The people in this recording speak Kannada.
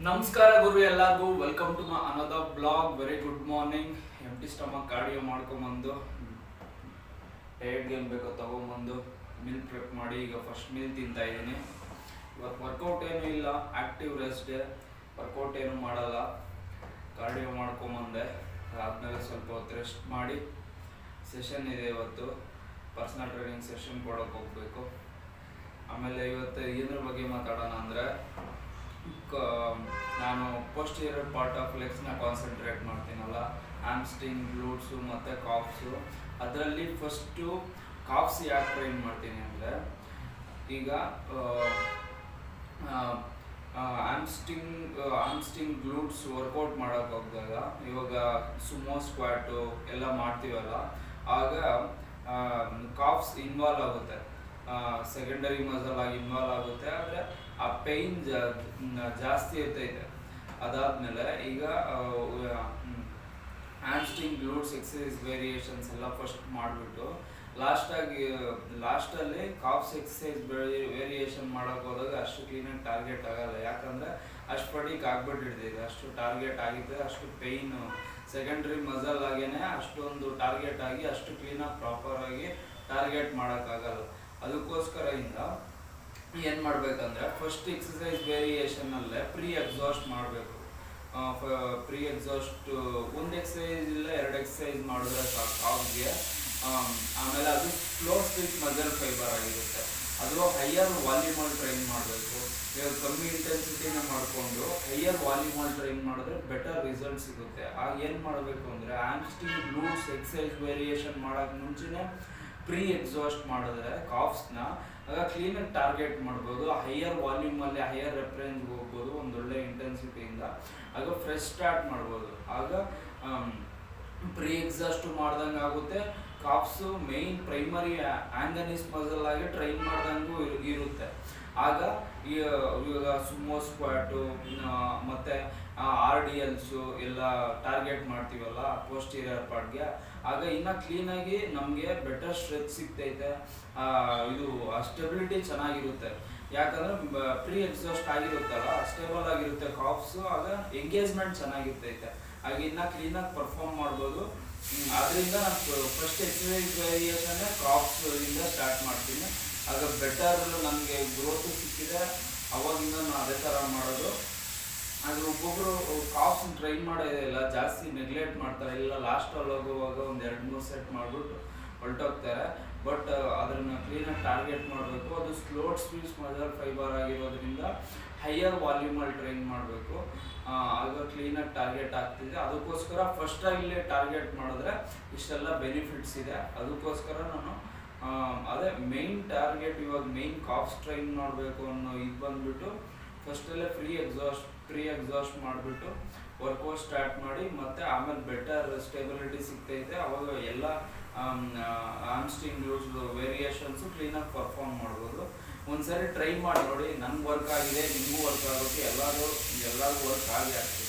ನಮಸ್ಕಾರ ಗುರು ಎಲ್ಲರಿಗೂ welcome to my another blog. Very good morning. Empty stomach cardio ಮಾಡ್ಕೊಂಬಂದು ಡಯಟ್ ಗೇಮ್ ಬೇಕೋ ತಗೊಂಬಂದು ಮೀಲ್ ಪ್ರೆಪ್ ಮಾಡಿ ಈಗ ಫಸ್ಟ್ ಮೀಲ್ ತಿಂತಾ ಇದ್ದೀನಿ. ಇವತ್ತು ವರ್ಕೌಟ್ ಏನೂ ಇಲ್ಲ, ಆ್ಯಕ್ಟಿವ್ ರೆಸ್ಟ್ ಡೇ. ವರ್ಕೌಟ್ ಏನೂ ಮಾಡಲ್ಲ, ಕಾರ್ಡಿಯೋ ಮಾಡ್ಕೊಂಬಂದೆ. ಆದಮೇಲೆ ಸ್ವಲ್ಪ ಹೊತ್ತು ರೆಸ್ಟ್ ಮಾಡಿ ಸೆಷನ್ ಇದೆ ಇವತ್ತು, ಪರ್ಸ್ನಲ್ ಟ್ರೈನಿಂಗ್ ಸೆಷನ್ ಕೊಡೋಕೆ ಹೋಗಬೇಕು. ಆಮೇಲೆ ಇವತ್ತು ಏದ್ರ ಬಗ್ಗೆ ಮಾತಾಡೋಣ ಅಂದರೆ, ನಾನು ಪೋಸ್ಟೀರಿಯರ್ ಪಾರ್ಟ್ ಆಫ್ ಲೆಗ್ಸ್ನ ಕಾನ್ಸಂಟ್ರೇಟ್ ಮಾಡ್ತೀನಲ್ಲ, ಹ್ಯಾಮ್ಸ್ಟ್ರಿಂಗ್, ಗ್ಲೂಟ್ಸು ಮತ್ತು ಕಾಫ್ಸು. ಅದರಲ್ಲಿ ಫಸ್ಟು ಕಾಫ್ಸ್ ಯಾಕೆ ಟ್ರೈನ್ ಮಾಡ್ತೀನಿ ಅಂದರೆ, ಈಗ ಹ್ಯಾಮ್ಸ್ಟ್ರಿಂಗ್ ಗ್ಲೂಟ್ಸ್ ವರ್ಕೌಟ್ ಮಾಡೋಕೆ ಹೋಗಿದಾಗ, ಇವಾಗ ಸುಮೋ ಸ್ಕ್ವಾಟು ಎಲ್ಲ ಮಾಡ್ತೀವಲ್ಲ, ಆಗ ಕಾಫ್ಸ್ ಇನ್ವಾಲ್ವ್ ಆಗುತ್ತೆ, ಸೆಕೆಂಡರಿ ಮಸಲ್ ಆಗಿ ಇನ್ವಾಲ್ವ್ ಆಗುತ್ತೆ. ಆದರೆ ಆ ಪೇಯ್ನ್ ಜಾಸ್ತಿ ಇರ್ತೈತೆ. ಅದಾದಮೇಲೆ ಈಗ ಹ್ಯಾಮ್ಸ್ಟ್ರಿಂಗ್ ಗ್ಲೂಟ್ಸ್ ಎಕ್ಸಸೈಸ್ ವೇರಿಯೇಷನ್ಸ್ ಎಲ್ಲ ಫಸ್ಟ್ ಮಾಡಿಬಿಟ್ಟು ಲಾಸ್ಟಲ್ಲಿ ಕಾಫ್ಸ್ ಎಕ್ಸಸೈಸ್ ವೇರಿಯೇಷನ್ ಮಾಡೋಕೆ ಹೋದಾಗ ಅಷ್ಟು ಕ್ಲೀನಾಗಿ ಟಾರ್ಗೆಟ್ ಆಗಲ್ಲ. ಯಾಕಂದರೆ ಅಷ್ಟು ಪಡಿಗೆ ಆಗ್ಬಿಟ್ಟಿರ್ತೈತೆ, ಅಷ್ಟು ಟಾರ್ಗೆಟ್ ಆಗಿರ್ತದೆ, ಅಷ್ಟು ಪೇಯ್ನು ಸೆಕೆಂಡ್ರಿ ಮಸಲ್ ಆಗೇನೆ ಅಷ್ಟೊಂದು ಟಾರ್ಗೆಟ್ ಆಗಿ ಅಷ್ಟು ಕ್ಲೀನಾಗಿ ಪ್ರಾಪರಾಗಿ ಟಾರ್ಗೆಟ್ ಮಾಡೋಕ್ಕಾಗಲ್ಲ. ಅದಕ್ಕೋಸ್ಕರ ಏನು ಮಾಡಬೇಕಂದ್ರೆ, ಫಸ್ಟ್ ಎಕ್ಸಸೈಸ್ ವೇರಿಯೇಷನಲ್ಲೇ ಪ್ರೀ ಎಕ್ಸಾಸ್ಟ್ ಮಾಡಬೇಕು. ಪ್ರೀ ಎಕ್ಸಾಸ್ಟ್ ಒಂದು ಎಕ್ಸಸೈಸ್ ಇಲ್ಲ, 2 ಎಕ್ಸಸೈಸ್ ಮಾಡಿದ್ರೆ ಸಾಕು ಕಾಫ್ಗೆ. ಆಮೇಲೆ ಅದು ಸ್ಲೋ ಸ್ಟಿಚ್ ಮಸಲ್ ಫೈಬರ್ ಆಗಿರುತ್ತೆ. ಅದು ಹೈಯರ್ ವಾಲ್ಯೂಮಲ್ಲಿ ಟ್ರೈನ್ ಮಾಡಬೇಕು. ಇವಾಗ ಕಮ್ಮಿ ಇಂಟೆನ್ಸಿಟಿನ ಮಾಡಿಕೊಂಡು ಹೈಯರ್ ವಾಲ್ಯೂಮಲ್ಲಿ ಟ್ರೈನ್ ಮಾಡಿದ್ರೆ ಬೆಟರ್ ರಿಸಲ್ಟ್ ಸಿಗುತ್ತೆ. ಆಗ ಏನು ಮಾಡಬೇಕು ಅಂದರೆ, ಹ್ಯಾಮ್ಸ್ಟ್ರಿಂಗ್ ಗ್ಲೂಟ್ಸ್ ಎಕ್ಸಸೈಸ್ ವೇರಿಯೇಷನ್ ಮಾಡೋಕ್ಕೆ ಮುಂಚೆನೇ ಪ್ರೀ ಎಕ್ಸಾಸ್ಟ್ ಮಾಡಿದ್ರೆ ಕಾಫ್ಸ್ನ ಆಗ ಕ್ಲೀನಾಗಿ ಟಾರ್ಗೆಟ್ ಮಾಡ್ಬೋದು. ಹೈಯರ್ ವಾಲ್ಯೂಮಲ್ಲಿ ಹೈಯರ್ ರೆಫರೆನ್ಸ್ಗೆ ಹೋಗ್ಬೋದು ಒಂದೊಳ್ಳೆ ಇಂಟೆನ್ಸಿಟಿಯಿಂದ. ಆಗ ಫ್ರೆಶ್ ಸ್ಟಾರ್ಟ್ ಮಾಡ್ಬೋದು. ಆಗ ಪ್ರೀ ಎಕ್ಸಾಸ್ಟು ಮಾಡ್ದಂಗೆ ಆಗುತ್ತೆ. ಕಾಫ್ಸು ಮೇಯ್ನ್ ಪ್ರೈಮರಿ ಆಂಗನಿಸ್ ಮಸಲ್ ಆಗಿ ಟ್ರೈನ್ ಮಾಡ್ದಂಗೂ ಇರುತ್ತೆ. ಆಗ ಇವಾಗ ಸುಮೋ ಸ್ಕ್ವಾಟು ಮತ್ತು RDLಸು ಎಲ್ಲ ಟಾರ್ಗೆಟ್ ಮಾಡ್ತೀವಲ್ಲ ಪೋಸ್ಟೀರಿಯರ್ ಪಾರ್ಟ್ಗೆ, ಆಗ ಇನ್ನೂ ಕ್ಲೀನಾಗಿ ನಮಗೆ ಬೆಟರ್ ಸ್ಟ್ರೆಚ್ ಸಿಗ್ತೈತೆ. ಇದು ಸ್ಟೆಬಿಲಿಟಿ ಚೆನ್ನಾಗಿರುತ್ತೆ. ಯಾಕಂದರೆ ಪ್ರೀ ಎಕ್ಸಾಸ್ಟ್ ಆಗಿರುತ್ತಲ್ಲ, ಸ್ಟೇಬಲ್ ಆಗಿರುತ್ತೆ ಕಾಫ್ಸು. ಆಗ ಎಂಗೇಜ್ಮೆಂಟ್ ಚೆನ್ನಾಗಿರ್ತೈತೆ, ಆಗ ಇನ್ನೂ ಕ್ಲೀನಾಗಿ ಪರ್ಫಾರ್ಮ್ ಮಾಡ್ಬೋದು. ಅದರಿಂದ ನಾನು ಫಸ್ಟ್ ಎಕ್ಸಸೈಸ್ ವೇರಿಯೇಷನ್ನೇ ಕಾಫ್ಸಿಂದ ಸ್ಟಾರ್ಟ್ ಮಾಡ್ತೀನಿ. ಆಗ ಬೆಟರ್ ನನಗೆ ಗ್ರೋತು ಸಿಕ್ಕಿದೆ, ಅವಾಗಿಂದ ನಾನು ಅದೇ ಥರ ಮಾಡೋದು. ಆದರೆ ಒಬ್ಬೊಬ್ಬರು ಕಾಫ್ಸ್ ಟ್ರೈನ್ ಮಾಡೋದಿಲ್ಲ, ಜಾಸ್ತಿ ನೆಗ್ಲೆಕ್ಟ್ ಮಾಡ್ತಾರೆ. ಇಲ್ಲ ಲಾಸ್ಟಲ್ಲಿ ಹೋಗುವಾಗ ಒಂದು 2-3 ಸೆಟ್ ಮಾಡಿಬಿಟ್ಟು ಹೊರಟೋಗ್ತಾರೆ. ಬಟ್ ಅದನ್ನು ಕ್ಲೀನಾಗಿ ಟಾರ್ಗೆಟ್ ಮಾಡಬೇಕು. ಅದು ಸ್ಲೋ ಸ್ಪೀಚ್ ಮಸಲ್ ಫೈಬರ್ ಆಗಿರೋದ್ರಿಂದ ಹೈಯರ್ ವಾಲ್ಯೂಮಲ್ಲಿ ಟ್ರೈನ್ ಮಾಡಬೇಕು. ಆಗ ಕ್ಲೀನಾಗಿ ಟಾರ್ಗೆಟ್ ಆಗ್ತಿದೆ. ಅದಕ್ಕೋಸ್ಕರ ಫಸ್ಟಾಗಿಲ್ಲೇ ಟಾರ್ಗೆಟ್ ಮಾಡಿದ್ರೆ ಇಷ್ಟೆಲ್ಲ ಬೆನಿಫಿಟ್ಸ್ ಇದೆ. ಅದಕ್ಕೋಸ್ಕರ ನಾನು ಅದೇ ಮೇಯ್ನ್ ಟಾರ್ಗೆಟ್. ಇವಾಗ ಮೇಯ್ನ್ ಕಾಫ್ಸ್ ಟ್ರೈನ್ ಮಾಡಬೇಕು ಅನ್ನೋ ಇದು ಬಂದುಬಿಟ್ಟು ಫಸ್ಟಲ್ಲೇ ಪ್ರೀ ಎಕ್ಸಾಸ್ಟ್ ಮಾಡಿಬಿಟ್ಟು ವರ್ಕೌಟ್ ಸ್ಟಾರ್ಟ್ ಮಾಡಿ, ಮತ್ತು ಆಮೇಲೆ ಬೆಟರ್ ಸ್ಟೆಬಿಲಿಟಿ ಸಿಗ್ತೈತೆ. ಅವಾಗ ಎಲ್ಲ ಹ್ಯಾಮ್ಸ್ಟ್ರಿಂಗ್ ಗ್ಲೂಟ್ಸ್ ವೇರಿಯೇಷನ್ಸು ಕ್ಲೀನಾಗಿ ಪರ್ಫಾರ್ಮ್ ಮಾಡ್ಬೋದು. ಒಂದ್ಸರಿ ಟ್ರೈ ಮಾಡಿ ನೋಡಿ. ನನಗೆ ವರ್ಕ್ ಆಗಿದೆ, ನಿಮಗೂ ವರ್ಕ್ ಆಗುತ್ತೆ, ಎಲ್ಲರಿಗೂ ವರ್ಕ್ ಆಗಿ ಆಗ್ತದೆ.